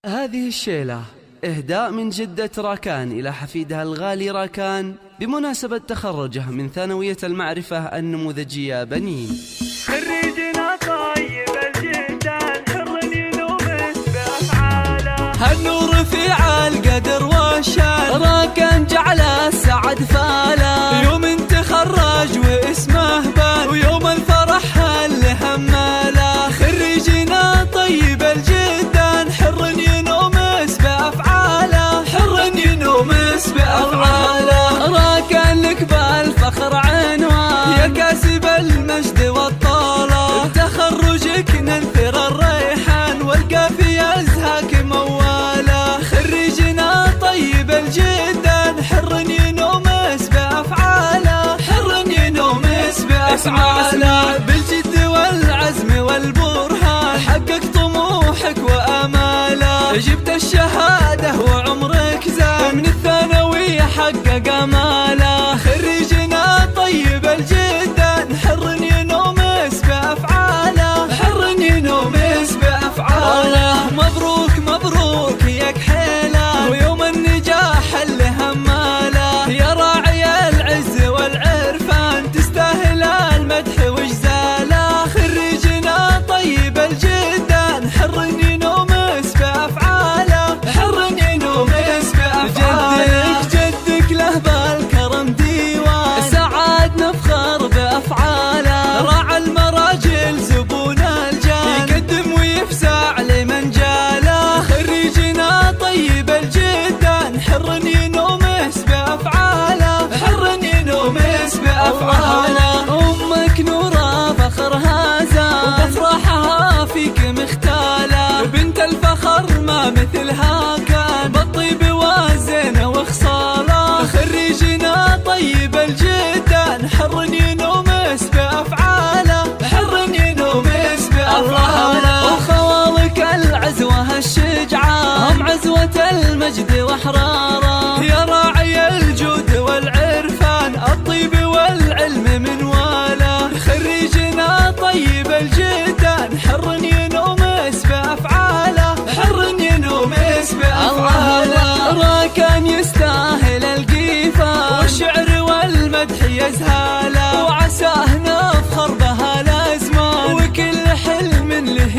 هذه الشيلة إهداء من جدة راكان إلى حفيدها الغالي راكان بمناسبة تخرجه من ثانوية المعرفة النموذجية بنين. خريجنا طيب الجدان حر يلومس بأفعاله، هالنور في عالقدر والشان راكان جعل السعد فاله، يوم تخرج واسمه بان ويوم الفرح اللي هماله. خريجنا طيب الجدان حر ينومس بأفعاله، حر ينومس بأفعاله. راكان لك بالفخر عنوان يا كاسب المجد والطالة، بتخرجك ننثر الريحان والقافية ازهاك موالة. خريجنا طيب الجدان حر ينومس بأفعاله، حر ينومس بأفعاله. بالجد والعزم والبرهان حقق طموحك وآماله، جبت الشهادة وعمرك زاد من الثانوية حقق آماله. خريجنا طيب الجدان حر ينومس بأفعاله، حر ينومس بأفعاله. مبروك مبروك يا كحيله ويوم النجاح اللي هماله، يا راعي العز والعرفان تستاهل المدح وجزاله. خريجنا طيب الجدان حر ينومس بأفعاله، حر ينومس بأفعاله. جدك له بالكرم ديوان سعاد نفخر بأفعاله، راعى المراجل زبون الجان يقدم ويفزع لمن جاله. خريجنا طيب الجدان حر ينومس بأفعاله، حر ينومس بأفعاله. أمك نورة فخرها زان وبفرحها فيك مختالة، بنت الفخر ما مثلها كان بالطيب والزين وخصاله. خريجنا طيب الجدان حر ينومس بأفعاله، حر ينومس بأفعاله. وخوالك العزوة الشجعان هم عزوة المجد وحراره، يا راعي الجود والعرفان الطيب والعلم من واله. خريجنا طيب الجدان حر ينومس بأفعاله، حر ينومس بأفعاله. راكان يستاهل القيفان والشعر والمدح يزهاله، وعساه نفخر بها الأزمان وكل حلم له